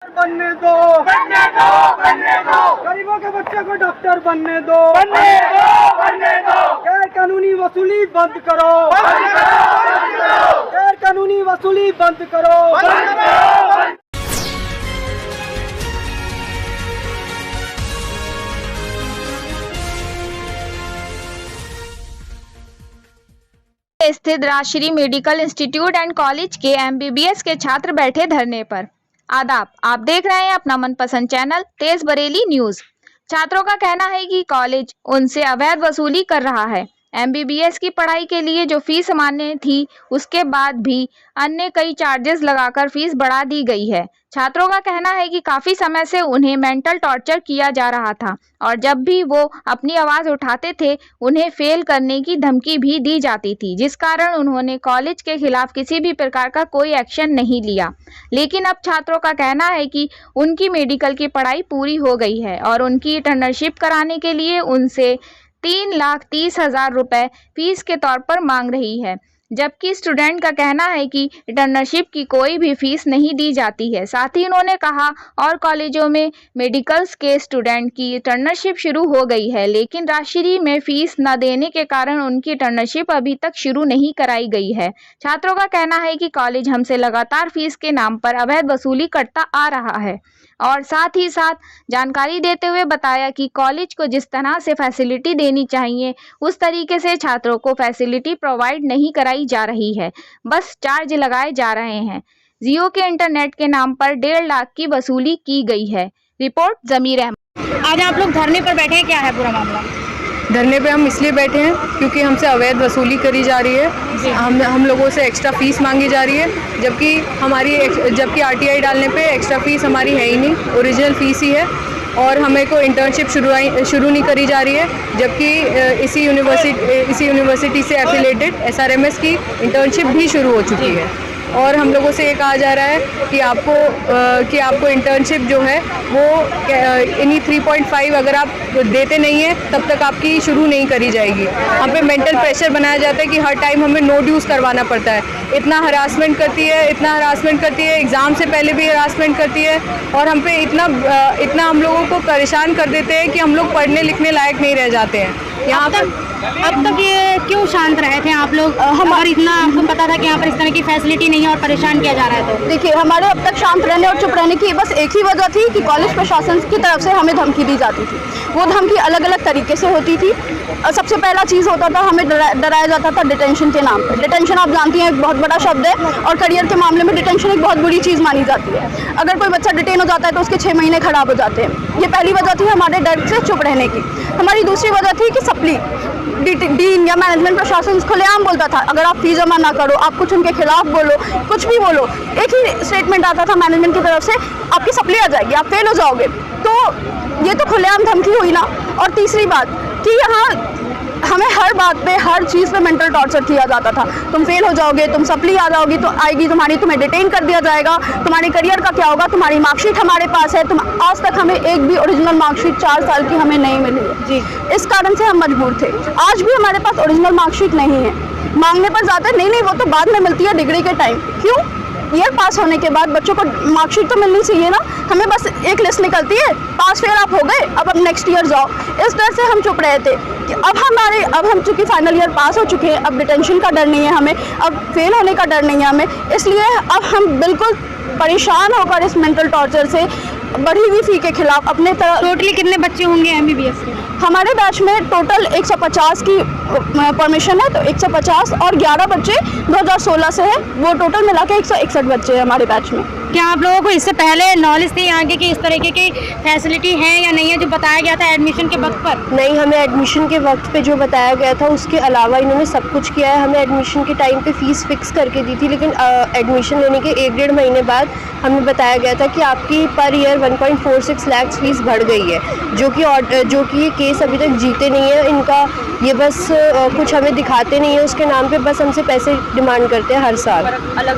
बनने दो, बनने दो, बनने दो। गरीबों के बच्चे को डॉक्टर बनने दो, बनने दो, बनने दो। गैर कानूनी वसूली बंद करो, बंद करो, बंद करो। गैर कानूनी वसूली बंद करो, बंद करो। स्थित Rajshree medical institute and college के MBBS के छात्र बैठे धरने पर। आदाब, आप देख रहे हैं अपना मनपसंद चैनल तेज बरेली न्यूज। छात्रों का कहना है कि कॉलेज उनसे अवैध वसूली कर रहा है। MBBS की पढ़ाई के लिए जो फीस मान्य थी उसके बाद भी अन्य कई चार्जेस लगाकर फीस बढ़ा दी गई है। छात्रों का कहना है कि काफी समय से उन्हें मेंटल टॉर्चर किया जा रहा था और जब भी वो अपनी आवाज उठाते थे उन्हें फेल करने की धमकी भी दी जाती थी, जिस कारण उन्होंने कॉलेज के खिलाफ किसी भी प्रकार का कोई एक्शन नहीं लिया। लेकिन अब छात्रों का कहना है कि उनकी मेडिकल की पढ़ाई पूरी हो गई है और उनकी इंटर्नशिप कराने के लिए उनसे 3,30,000 रुपए फीस के तौर पर मांग रही है, जबकि स्टूडेंट का कहना है कि इंटर्नशिप की कोई भी फीस नहीं दी जाती है। साथ ही उन्होंने कहा और कॉलेजों में मेडिकल्स के स्टूडेंट की इंटर्नशिप शुरू हो गई है, लेकिन राजश्री में फीस न देने के कारण उनकी इंटर्नशिप अभी तक शुरू नहीं कराई गई है। छात्रों का कहना है कि कॉलेज हमसे लगातार फीस के नाम पर अवैध वसूली करता आ रहा है और साथ ही साथ जानकारी देते हुए बताया कि कॉलेज को जिस तरह से फैसिलिटी देनी चाहिए उस तरीके से छात्रों को फैसिलिटी प्रोवाइड नहीं कराई जा रही है, बस चार्ज लगाए जा रहे हैं। जियो के इंटरनेट के नाम पर 1.5 लाख की वसूली की गई है। रिपोर्ट जमीर अहमद। आज आप लोग धरने पर बैठे हैं, क्या है पूरा मामला? धरने पे हम इसलिए बैठे हैं क्योंकि हमसे अवैध वसूली करी जा रही है। हम लोगों से एक्स्ट्रा फीस मांगी जा रही है, जबकि RTI डालने पे एक्स्ट्रा फीस हमारी है ही नहीं, ओरिजिनल फीस ही है। और हमें को इंटर्नशिप शुरू नहीं करी जा रही है, जबकि इसी यूनिवर्सिटी से एफिलेटेड SRMS की इंटर्नशिप भी शुरू हो चुकी है। और हम लोगों से ये कहा जा रहा है कि आपको इंटर्नशिप जो है वो इन्हीं 3.5 अगर आप देते नहीं हैं तब तक आपकी शुरू नहीं करी जाएगी। हम पे मेंटल प्रेशर बनाया जाता है कि हर टाइम हमें नो ड्यूज़ करवाना पड़ता है। इतना हरासमेंट करती है, एग्ज़ाम से पहले भी हरासमेंट करती है और हम पे इतना हम लोगों को परेशान कर देते हैं कि हम लोग पढ़ने लिखने लायक नहीं रह जाते हैं। यहाँ पर अब तक ये क्यों शांत रहे थे आप लोग? हमारे इतना आपको पता था कि यहाँ पर इस तरह की फैसिलिटी नहीं है और परेशान किया जा रहा है? तो देखिए, हमारे अब तक शांत रहने और चुप रहने की बस एक ही वजह थी कि कॉलेज प्रशासन की तरफ से हमें धमकी दी जाती थी। वो धमकी अलग अलग तरीके से होती थी। सबसे पहला चीज़ होता था, हमें डराया जाता था डिटेंशन के नाम पर। डिटेंशन आप जानती हैं एक बहुत बड़ा शब्द है और करियर के मामले में डिटेंशन एक बहुत बुरी चीज़ मानी जाती है। अगर कोई बच्चा डिटेन हो जाता है तो उसके 6 महीने खराब हो जाते हैं। ये पहली वजह थी हमारे डर से चुप रहने की। हमारी दूसरी वजह थी कि सप्ली डीन या मैनेजमेंट प्रशासन खुलेआम बोलता था अगर आप फीस जमा ना करो, आप कुछ उनके खिलाफ बोलो, कुछ भी बोलो, एक ही स्टेटमेंट आता था मैनेजमेंट की तरफ से, आपकी सप्ली आ जाएगी, आप फेल हो जाओगे। तो ये तो खुलेआम धमकी हुई ना। और तीसरी बात कि यहाँ हमें हर बात पे, हर चीज़ पे मेंटल टॉर्चर किया जाता था। तुम फेल हो जाओगे, तुम सप्ली आ जाओगी तो आएगी तुम्हारी, तुम्हें डिटेन कर दिया जाएगा, तुम्हारे करियर का क्या होगा, तुम्हारी मार्कशीट हमारे पास है। आज तक हमें एक भी ओरिजिनल मार्कशीट 4 साल की हमें नहीं मिली है जी। इस कारण से हम मजबूर थे। आज भी हमारे पास ओरिजिनल मार्कशीट नहीं है। मांगने पर जाते हैं, नहीं वो तो बाद में मिलती है डिग्री के टाइम। क्यों? ईयर पास होने के बाद बच्चों को मार्कशीट तो मिलनी चाहिए ना। हमें बस एक लिस्ट निकलती है, पास फेल आप हो गए, अब नेक्स्ट ईयर जाओ। इस डर से हम चुप रहे थे कि अब हम चूँकि फाइनल ईयर पास हो चुके हैं, अब डिटेंशन का डर नहीं है हमें, अब फेल होने का डर नहीं है हमें। इसलिए अब हम बिल्कुल परेशान होकर इस मेंटल टॉर्चर से बढ़ी हुई फी के खिलाफ अपने तरह। टोटली कितने बच्चे होंगे MBBS के? हमारे बैच में टोटल 150 की परमिशन है, तो 150 और 11 बच्चे 2016 से है, वो टोटल मिला के 161 बच्चे हैं हमारे बैच में। क्या आप लोगों को इससे पहले नॉलेज थी यहाँ की कि इस तरीके की फैसिलिटी है या नहीं है जो बताया गया था एडमिशन के वक्त पर? नहीं, हमें एडमिशन के वक्त पे जो बताया गया था उसके अलावा इन्होंने सब कुछ किया है। हमें एडमिशन के टाइम पे फ़ीस फिक्स करके दी थी, लेकिन एडमिशन लेने के 1-1.5 महीने बाद हमें बताया गया था कि आपकी पर ईयर 1.46 लाख फीस बढ़ गई है, जो कि ये केस अभी तक जीते नहीं है इनका। ये बस कुछ हमें दिखाते नहीं है उसके नाम पे, बस हमसे पैसे डिमांड करते हैं हर साल।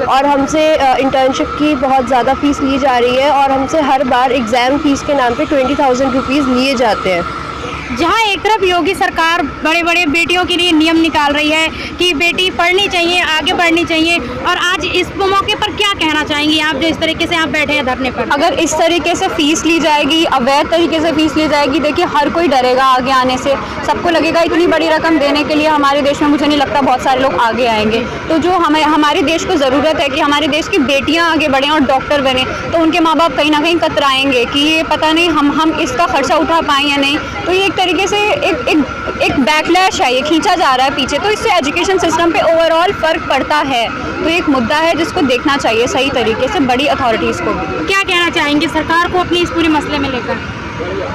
और हमसे इंटर्नशिप की बहुत ज़्यादा फ़ीस ली जा रही है और हमसे हर बार एग्ज़ाम फ़ीस के नाम पे 20,000 रुपीज़ लिए जाते हैं। जहाँ एक तरफ योगी सरकार बड़े बड़े बेटियों के लिए नियम निकाल रही है कि बेटी पढ़नी चाहिए, आगे बढ़नी चाहिए, और आज इस मौके पर क्या कहना चाहेंगी आप, जो इस तरीके से आप बैठे हैं धरने पर? अगर इस तरीके से फीस ली जाएगी, अवैध तरीके से फीस ली जाएगी, देखिए हर कोई डरेगा आगे आने से। सबको लगेगा इतनी बड़ी रकम देने के लिए हमारे देश में मुझे नहीं लगता बहुत सारे लोग आगे आएंगे। तो जो हमारे देश को ज़रूरत है कि हमारे देश की बेटियाँ आगे बढ़ें और डॉक्टर बने, तो उनके माँ बाप कहीं ना कहीं कतराएंगे कि ये पता नहीं हम इसका खर्चा उठा पाएँ या नहीं। तो ये एक तरीके से एक बैकलैश है, ये खींचा जा रहा है पीछे। तो इससे एजुकेशन सिस्टम पे ओवरऑल फ़र्क पड़ता है। तो एक मुद्दा है जिसको देखना चाहिए सही तरीके से बड़ी अथॉरिटीज़ को भी। क्या कहना चाहेंगे सरकार को अपनी इस पूरे मसले में लेकर?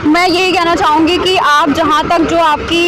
मैं यही कहना चाहूँगी कि आप जहाँ तक जो आपकी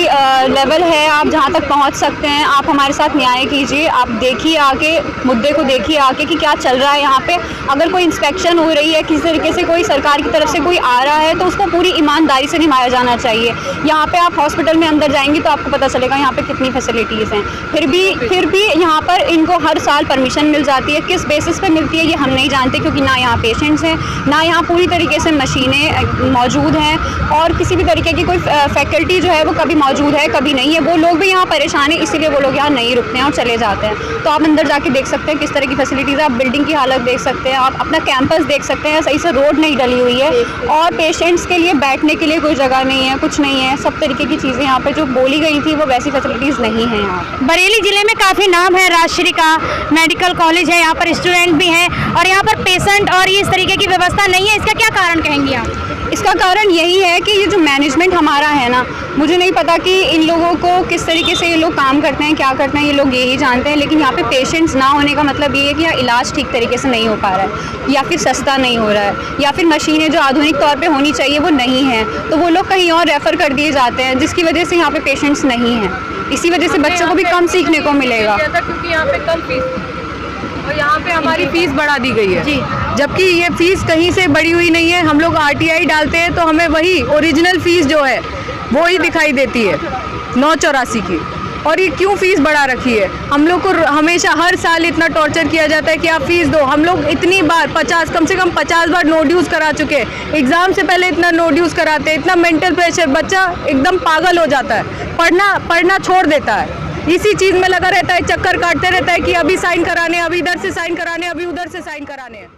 लेवल है, आप जहाँ तक पहुँच सकते हैं, आप हमारे साथ न्याय कीजिए। आप देखिए आके, मुद्दे को देखिए आके कि क्या चल रहा है यहाँ पे। अगर कोई इंस्पेक्शन हो रही है, किसी तरीके से कोई सरकार की तरफ से कोई आ रहा है, तो उसको पूरी ईमानदारी से निभाया जाना चाहिए। यहाँ पे आप हॉस्पिटल में अंदर जाएंगी तो आपको पता चलेगा यहाँ पे कितनी फैसिलिटीज़ हैं। फिर भी यहाँ पर इनको हर साल परमिशन मिल जाती है। किस बेसिस पे मिलती है ये हम नहीं जानते, क्योंकि ना यहाँ पेशेंट्स हैं, ना यहाँ पूरी तरीके से मशीनें मौजूद हैं, और किसी भी तरीके की कोई फैकल्टी जो है वो कभी मौजूद है, कभी नहीं है। वो लोग भी यहाँ परेशान हैं, इसीलिए वो लोग यहाँ नहीं रुकते हैं और चले जाते हैं। तो आप अंदर जाके देख सकते हैं किस तरह की फैसिलिटीज़ है। आप बिल्डिंग की हालत देख सकते हैं, आप अपना कैंपस देख सकते हैं, सही से रोड नहीं डली हुई है, और पेशेंट्स के लिए बैठने के लिए कोई जगह नहीं है, कुछ नहीं है। सब तरीके की चीज़ें यहाँ पर जो बोली गई थी वो वैसी फैसिलिटीज़ नहीं है यहाँ। बरेली जिले में काफ़ी नाम है, राजश्री का मेडिकल कॉलेज है, यहाँ पर स्टूडेंट भी हैं, और यहाँ पर पेशेंट और ये इस तरीके की व्यवस्था नहीं है। इसका क्या कारण कहेंगी आप? इसका कारण यही है कि ये जो मैनेजमेंट हमारा है ना, मुझे नहीं पता कि इन लोगों को किस तरीके से ये लोग काम करते हैं, क्या करते हैं, ये लोग यही जानते हैं। लेकिन यहाँ पे पेशेंट्स ना होने का मतलब ये है कि यहाँ इलाज ठीक तरीके से नहीं हो पा रहा है, या फिर सस्ता नहीं हो रहा है, या फिर मशीनें जो आधुनिक तौर पे होनी चाहिए वो नहीं हैं। तो वो लोग कहीं और रेफ़र कर दिए जाते हैं, जिसकी वजह से यहाँ पे पेशेंट्स नहीं हैं। इसी वजह से बच्चों को भी कम सीखने को मिलेगा, क्योंकि यहाँ पे कम फीस और यहाँ पे हमारी फीस बढ़ा दी गई है जी, जबकि ये फीस कहीं से बढ़ी हुई नहीं है। हम लोग RTI डालते हैं तो हमें वही ओरिजिनल फीस जो है वो ही दिखाई देती है 984 की। और ये क्यों फीस बढ़ा रखी है? हम लोग को हमेशा हर साल इतना टॉर्चर किया जाता है कि आप फीस दो। हम लोग इतनी बार कम से कम 50 बार नो ड्यूज़ करा चुके हैं। एग्ज़ाम से पहले इतना नो ड्यूज़ कराते हैं, इतना मेंटल प्रेशर, बच्चा एकदम पागल हो जाता है, पढ़ना छोड़ देता है, इसी चीज़ में लगा रहता है, चक्कर काटते रहता है कि अभी साइन कराने, अभी इधर से साइन कराने, अभी उधर से साइन कराने हैं।